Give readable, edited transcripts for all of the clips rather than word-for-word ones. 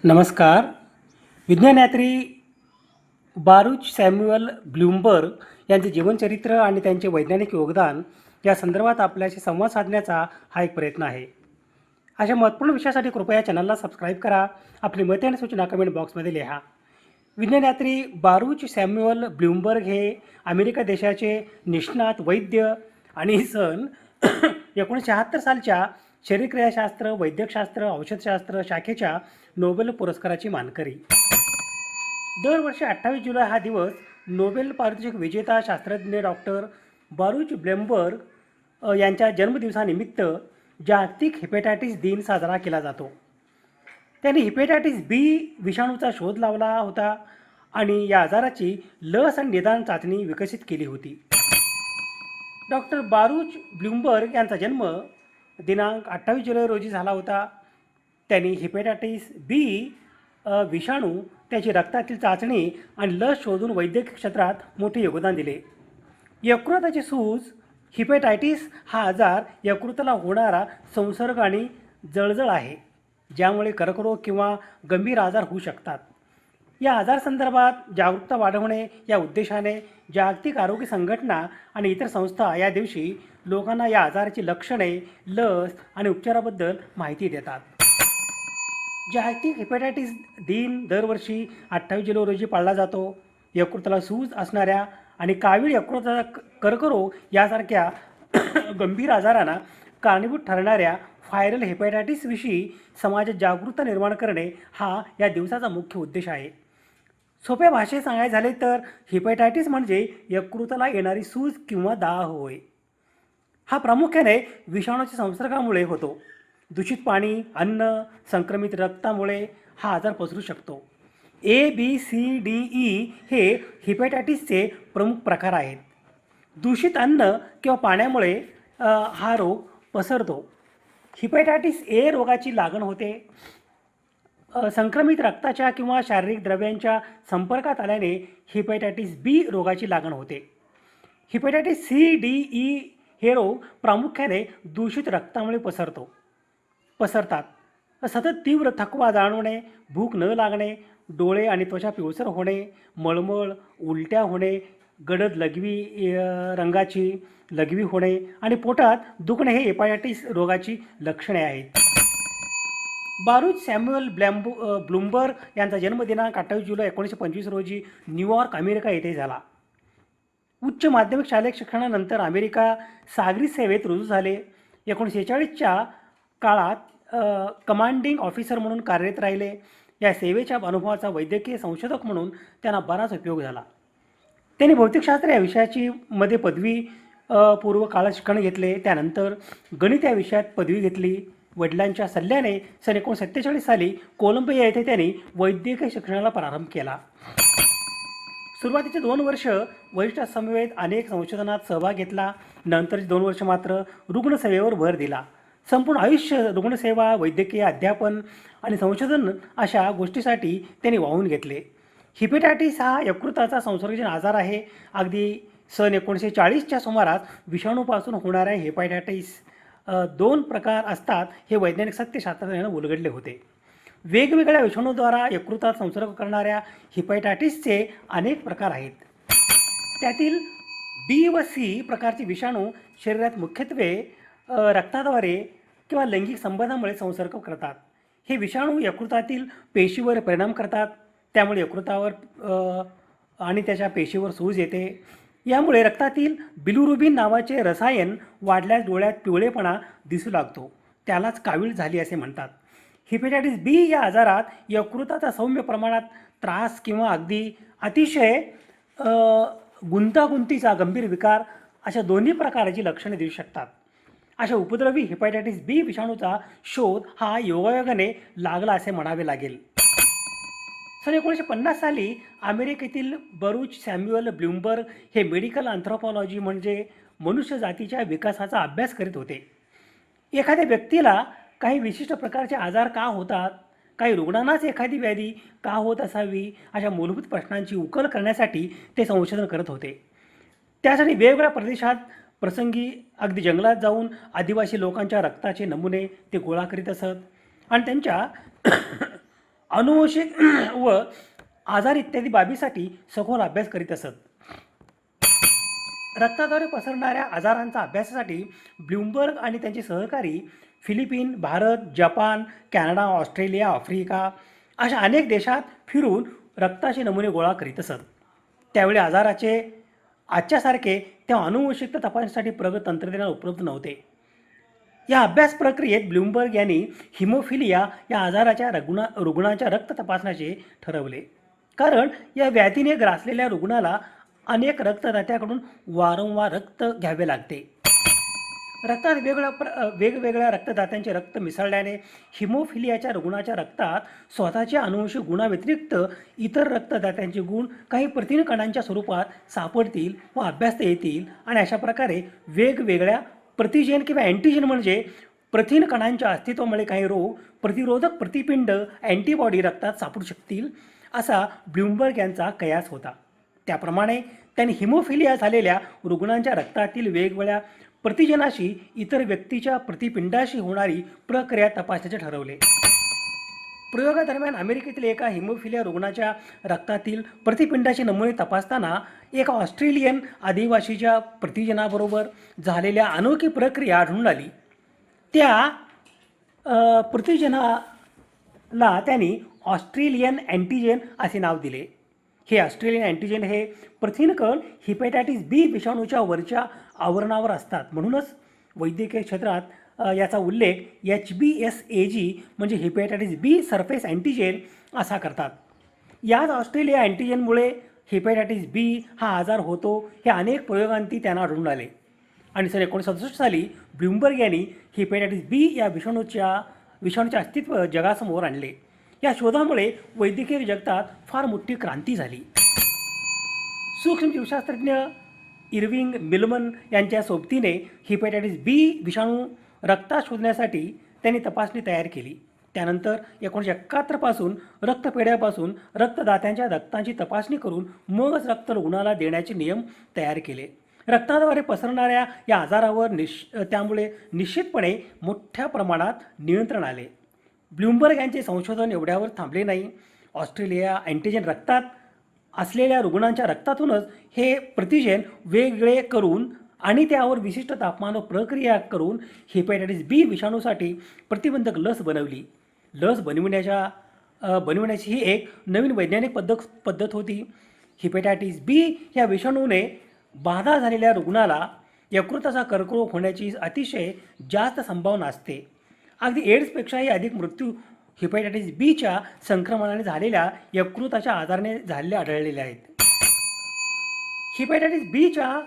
नमस्कार. विज्ञानयात्री बारूच Samuel Bloomberg यांचे जीवनचरित्र आणि त्यांचे वैज्ञानिक योगदान या संदर्भात आपल्याशी संवाद साधण्याचा हा एक प्रयत्न आहे. अशा महत्त्वपूर्ण विषयासाठी कृपया चॅनलला सबस्क्राईब करा. आपली मते आणि सूचना कमेंट बॉक्समध्ये लिहा. विज्ञानयात्री बारूच सॅम्युअल ब्लूमबर्ग हे अमेरिका देशाचे निष्णात वैद्य आणि सन 1976 सालच्या शरीरक्रियाशास्त्र, वैद्यकशास्त्र, औषधशास्त्र शाखेच्या नोबेल पुरस्काराची मानकरी. दरवर्षी 28 जुलै हा दिवस नोबेल पारितोषिक विजेता शास्त्रज्ञ डॉक्टर बारूच ब्लूमबर्ग यांच्या जन्मदिवसानिमित्त जागतिक हिपॅटायटिस दिन साजरा केला जातो. त्यांनी हिपॅटायटिस बी विषाणूचा शोध लावला होता आणि या आजाराची लस आणि निदान चाचणी विकसित केली होती. डॉक्टर बारूच ब्लूमबर्ग यांचा जन्म दिनांक 28 जुलै रोजी झाला होता. त्यांनी हिपॅटायटिस बी विषाणू, त्याची रक्तातील चाचणी आणि लस शोधून वैद्यकीय क्षेत्रात मोठे योगदान दिले. यकृताची सूज हिपॅटायटिस हा आजार यकृताला होणारा संसर्ग आणि जळजळ आहे, ज्यामुळे कर्करोग किंवा गंभीर आजार होऊ शकतात. या आजारासंदर्भात जागरूकता वाढवणे या उद्देशाने जागतिक आरोग्य संघटना आणि इतर संस्था या दिवशी लोकांना या आजाराची लक्षणे, लस आणि उपचाराबद्दल माहिती देतात. जागतिक हिपॅटायटिस दिन दरवर्षी 28 जुलै रोजी पाळला जातो. यकृताला सूज असणाऱ्या आणि कावीळ यकृताचा कर्करोग यासारख्या गंभीर आजारांना कारणीभूत ठरणाऱ्या व्हायरल हिपॅटायटिसविषयी समाजात जागरूकता निर्माण करणे हा या दिवसाचा मुख्य उद्देश आहे. सोप्या भाषेत सांगायचे झाले तर हिपॅटायटिस म्हणजे यकृताला येणारी सूज किंवा दाह होय. हा प्रामुख्याने विषाणूच्या संसर्गामुळे होतो. दूषित पाणी, अन्न, संक्रमित रक्तामुळे हा आजार पसरू शकतो. ABCDE हे हिपॅटायटिसचे प्रमुख प्रकार आहेत. दूषित अन्न किंवा पाण्यामुळे हा रोग पसरतो. हिपॅटायटिस ए रोगाची लागण होते. संक्रमित रक्ताच्या किंवा शारीरिक द्रव्यांच्या संपर्कात आल्याने हिपॅटायटिस बी रोगाची लागण होते. हिपॅटायटिस CDE हे रोग प्रामुख्याने दूषित रक्तामुळे पसरतात. सतत तीव्र थकवा जाणवणे, भूक न लागणे, डोळे आणि त्वचा पिवळसर होणे, मळमळ, उलट्या होणे, गडद लघवी रंगाची लघवी होणे आणि पोटात दुखणे हे हिपॅटायटिस रोगाची लक्षणे आहेत. बारूच सॅम्युअल ब्लूमबर्ग यांचा जन्मदिनांक 28 जुलै 1925 रोजी न्यूयॉर्क, अमेरिका येथे झाला. उच्च माध्यमिक शालेय शिक्षणानंतर अमेरिका सागरी सेवेत रुजू झाले. 1946च्या काळात कमांडिंग ऑफिसर म्हणून कार्यरत राहिले. या सेवेच्या अनुभवाचा वैद्यकीय संशोधक म्हणून त्यांना बराच उपयोग झाला. त्यांनी भौतिकशास्त्र या विषयाची मध्ये पदवी पूर्व काळात शिक्षण घेतले. त्यानंतर गणित या विषयात पदवी घेतली. वडिलांच्या सल्ल्याने सन 1947 साली कोलंबिया येथे त्यांनी वैद्यकीय शिक्षणाला प्रारंभ केला. सुरुवातीचे 2 वर्ष वरिष्ठांसमवेत अनेक संशोधनात सहभाग घेतला. नंतरची 2 वर्ष मात्र रुग्णसेवेवर भर दिला. संपूर्ण आयुष्य रुग्णसेवा, वैद्यकीय अध्यापन आणि संशोधन अशा गोष्टीसाठी त्यांनी वाहून घेतले. हिपॅटायटिस हा यकृताचा संसर्गजन्य आजार आहे. अगदी सन 1940च्या सुमारास विषाणूपासून होणाऱ्या हिपॅटायटिस 2 प्रकार असतात हे वैज्ञानिक सत्य शास्त्रज्ञांना उलगडले होते. वेगवेगळ्या विषाणूद्वारा यकृतात संसर्ग करणाऱ्या हिपॅटायटिसचे अनेक प्रकार आहेत. त्यातील B व C प्रकारचे विषाणू शरीरात मुख्यत्वे रक्ताद्वारे किंवा लैंगिक संबंधामुळे संसर्ग करतात. हे विषाणू यकृतातील पेशीवर परिणाम करतात. त्यामुळे यकृतावर आणि त्याच्या पेशीवर सूज येते. यामुळे रक्तातील बिलिरुबिन नावाचे रसायन वाढल्यास डोळ्यात पिवळेपणा दिसू लागतो. त्यालाच कावीळ झाली असे म्हणतात. हिपॅटायटिस बी या आजारात यकृताचा सौम्य प्रमाणात त्रास किंवा अगदी अतिशय गुंतागुंतीचा गंभीर विकार अशा दोन्ही प्रकारची लक्षणे दिसू शकतात. अशा उपद्रवी हिपॅटायटिस बी विषाणूचा शोध हा योगायोगाने लागला असे म्हणावे लागेल. सन 1950 साली अमेरिकेतील बारूच सॅम्युअल ब्लूमबर्ग हे मेडिकल अँथ्रोपॉलॉजी म्हणजे मनुष्य जातीच्या विकासाचा अभ्यास करीत होते. एखाद्या व्यक्तीला काही विशिष्ट प्रकारचे आजार का होतात, काही रुग्णांनाच एखादी व्याधी का होत असावी, अशा मूलभूत प्रश्नांची उकल करण्यासाठी ते संशोधन करत होते. त्यासाठी वेगवेगळ्या प्रदेशात प्रसंगी अगदी जंगलात जाऊन आदिवासी लोकांच्या रक्ताचे नमुने ते गोळा करीत असत आणि त्यांच्या अनुवंशिक व आजार इत्यादी बाबीसाठी सखोल अभ्यास करीत असत. रक्ताद्वारे पसरणाऱ्या आजारांचा अभ्यासासाठी ब्लूमबर्ग आणि त्यांचे सहकारी Philippine, Bharat, Japan, Canada, Australia, Africa अशा अनेक देशात फिरून रक्ताचे नमुने गोळा करीत असत. त्यावेळी आजाराचे आजच्यासारखे तेव्हा अनुवंशिकता तपासणीसाठी प्रगत तंत्रज्ञान उपलब्ध नव्हते. या अभ्यास प्रक्रियेत ब्लूमबर्ग यांनी हिमोफिलिया या आजाराच्या रुग्णाच्या रक्त तपासण्याचे ठरवले, कारण या व्याधीने ग्रासलेल्या रुग्णाला अनेक रक्तदात्याकडून वारंवार रक्त घ्यावे लागते. रक्तात वेगवेगळ्या रक्तदात्यांचे रक्त मिसळल्याने हिमोफिलियाच्या रुग्णाच्या रक्तात स्वतःच्या अनुवंशिक गुणाव्यतिरिक्त इतर रक्तदात्यांचे गुण काही प्रथिन कणांच्या स्वरूपात सापडतील व अभ्यासता येतील आणि अशा प्रकारे वेगवेगळ्या प्रतिजेन किंवा अँटीजेन म्हणजे प्रथिन कणांच्या अस्तित्वामुळे काही रोग प्रतिरोधक प्रतिपिंड अँटीबॉडी रक्तात सापडू शकतील, असा ब्लूमबर्ग यांचा कयास होता. त्याप्रमाणे त्यांनी हिमोफिलिया झालेल्या रुग्णांच्या रक्तातील वेगवेगळ्या प्रतिजनाशी इतर व्यक्तीच्या प्रतिपिंडाशी होणारी प्रक्रिया तपासण्याचे ठरवले. प्रयोगादरम्यान अमेरिकेतील एका हिमोफिलिया रुग्णाच्या रक्तातील प्रतिपिंडाचे नमुने तपासताना एका ऑस्ट्रेलियन आदिवासीच्या प्रतिजनाबरोबर झालेल्या अनोखी प्रक्रिया आढळून आली. त्या प्रतिजनाला त्यांनी ऑस्ट्रेलियन अँटीजेन असे नाव दिले. हे ऑस्ट्रेलियन अँटीजेन हे प्रथिनकण हिपॅटायटिस बी विषाणूच्या वरच्या आवरणावर असतात. म्हणूनच वैद्यकीय क्षेत्रात याचा उल्लेख HBsAg म्हणजे हिपॅटायटिस बी सरफेस अँटीजेन असा करतात. याच ऑस्ट्रेलिया अँटीजेनमुळे हिपॅटायटिस बी हा आजार होतो हे अनेक प्रयोगांती त्यांना आढळून आले आणि सन 1967 साली ब्लूमबर्ग यांनी हिपॅटायटिस बी या विषाणूचे अस्तित्व जगासमोर आणले. या शोधामुळे वैद्यकीय जगतात फार मोठी क्रांती झाली. सूक्ष्म जीवशास्त्रज्ञ इर्विंग मिलमन यांच्या सोबतीने हिपॅटायटिस बी विषाणू रक्तात शोधण्यासाठी त्यांनी तपासणी तयार केली. त्यानंतर 1971 पासून रक्तपेढ्यापासून रक्तदात्यांच्या रक्तांची तपासणी करून मगच रक्त रुग्णाला देण्याचे नियम तयार केले. रक्ताद्वारे पसरणाऱ्या या आजारावर त्यामुळे निश्चितपणे मोठ्या प्रमाणात नियंत्रण आले. ब्लूमबर्ग यांचे संशोधन एवढ्यावर थांबले नाही. ऑस्ट्रेलिया अँटीजेन रक्तात असलेल्या रुग्णांच्या रक्तातूनच हे प्रतिजेन वेगळे करून आणि त्यावर विशिष्ट तापमान व प्रक्रिया करून हिपॅटायटिस बी विषाणूसाठी प्रतिबंधक लस बनवली. लस बनविण्याची ही एक नवीन वैज्ञानिक पद्धत होती. हिपॅटायटिस बी या विषाणूने बाधा झालेल्या रुग्णाला यकृताचा कर्करोग होण्याची अतिशय जास्त संभावना असते. अगदी एड्सपेक्षाही अधिक मृत्यू हिपॅटायटिस बीच्या संक्रमणाने झालेल्या यकृताच्या आजाराने झालेले आढळलेले आहेत. हिपॅटायटिस बीच्या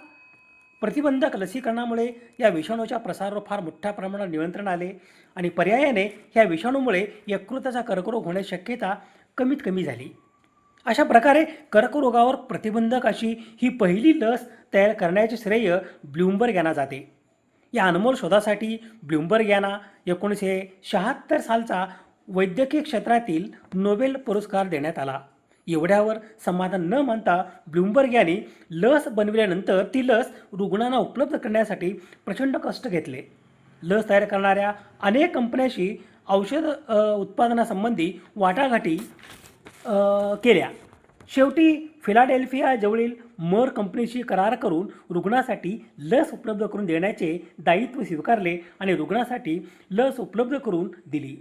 प्रतिबंधक लसीकरणामुळे या विषाणूच्या प्रसारावर फार मोठ्या प्रमाणात नियंत्रण आले आणि पर्यायाने ह्या विषाणूमुळे यकृताचा कर्करोग होण्याची शक्यता कमीत कमी झाली. अशा प्रकारे कर्करोगावर प्रतिबंधक अशी ही पहिली लस तयार करण्याचे श्रेय ब्लूमबर्ग यांना जाते. या अनमोल शोधासाठी ब्लूमबर्ग यांना 1976 सालचा वैद्यकीय क्षेत्रातील नोबेल पुरस्कार देण्यात आला. एवढ्यावर समाधान न मानता ब्लूमबर्ग यांनी लस बनविल्यानंतर ती लस रुग्णांना उपलब्ध करण्यासाठी प्रचंड कष्ट घेतले. लस तयार करणाऱ्या अनेक कंपन्यांशी औषध उत्पादनासंबंधी वाटाघाटी केल्या. शेवटी फिलाडेल्फिया जवळील मर कंपनीशी करार करून रुग्णासाठी लस उपलब्ध करून देण्याचे दायित्व स्वीकारले आणि रुग्णासाठी लस उपलब्ध करून दिली.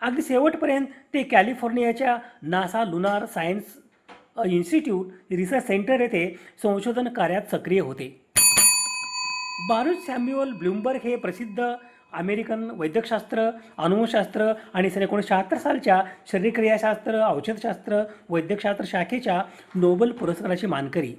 अगदी शेवटपर्यंत ते कॅलिफोर्नियाच्या NASA lunar science institute research centre येथे संशोधन कार्यात सक्रिय होते. बारुच सॅम्युअल ब्लूमबर्ग हे प्रसिद्ध अमेरिकन वैद्यकशास्त्र, अनुवंशशास्त्र आणि सन 1976 सालच्या शरीरक्रियाशास्त्र, औषधशास्त्र, वैद्यकशास्त्र शाखेच्या नोबेल पुरस्काराचे मानकरी.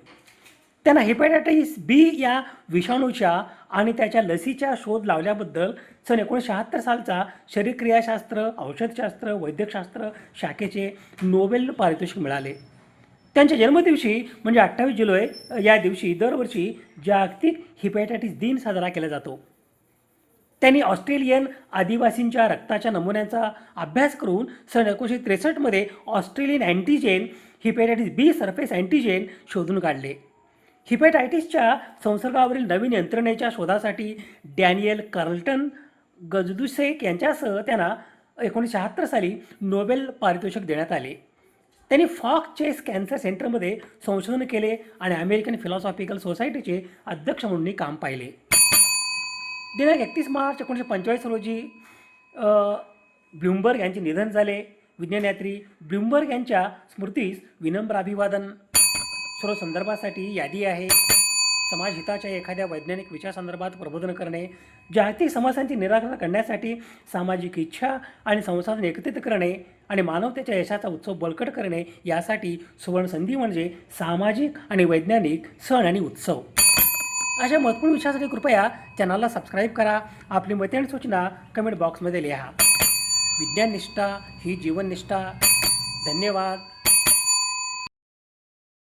त्यांना हिपॅटायटिस बी या विषाणूच्या आणि त्याच्या लसीच्या शोध लावल्याबद्दल सन 1976 सालचा शरीरक्रियाशास्त्र, औषधशास्त्र, वैद्यकशास्त्र शाखेचे नोबेल पारितोषिक मिळाले. त्यांच्या जन्मदिवशी म्हणजे 28 जुलै या दिवशी दरवर्षी जागतिक हिपॅटायटिस दिन साजरा केला जातो. त्यांनी ऑस्ट्रेलियन आदिवासींच्या रक्ताच्या नमुन्यांचा अभ्यास करून सन 1963 ऑस्ट्रेलियन अँटीजेन हिपॅटायटिस बी सरफेस अँटीजेन शोधून काढले. हिपॅटायटिसच्या संसर्गावरील नवीन यंत्रणेच्या शोधासाठी डॅनियल कार्लटन गजदुसेक यांच्यासह त्यांना 1976 साली नोबेल पारितोषिक देण्यात आले. त्यांनी फॉक चेस कॅन्सर सेंटरमध्ये संशोधन केले आणि अमेरिकन फिलॉसॉफिकल सोसायटीचे अध्यक्ष म्हणूनही काम पाहिले. दिनांक 31 मार्च 1945 रोजी ब्लूमबर्ग यांचे निधन झाले. विज्ञानयात्री ब्लूमबर्ग यांच्या स्मृतीस विनम्र अभिवादन. सर्व संदर्भासाठी यादी आहे. समाजहिताच्या एखाद्या वैज्ञानिक विचारासंदर्भात प्रबोधन करणे, जागतिक समस्यांचे निराकरण करण्यासाठी सामाजिक इच्छा आणि संसाधन एकत्रित करणे आणि मानवतेच्या यशाचा उत्सव बळकट करणे यासाठी सुवर्णसंधी म्हणजे सामाजिक आणि वैज्ञानिक सण आणि उत्सव. अशा महत्त्वपूर्ण विषयासाठी कृपया चॅनलला सबस्क्राईब करा. आपली मते आणि सूचना कमेंट बॉक्समध्ये लिहा. विज्ञाननिष्ठा ही जीवननिष्ठा. धन्यवाद.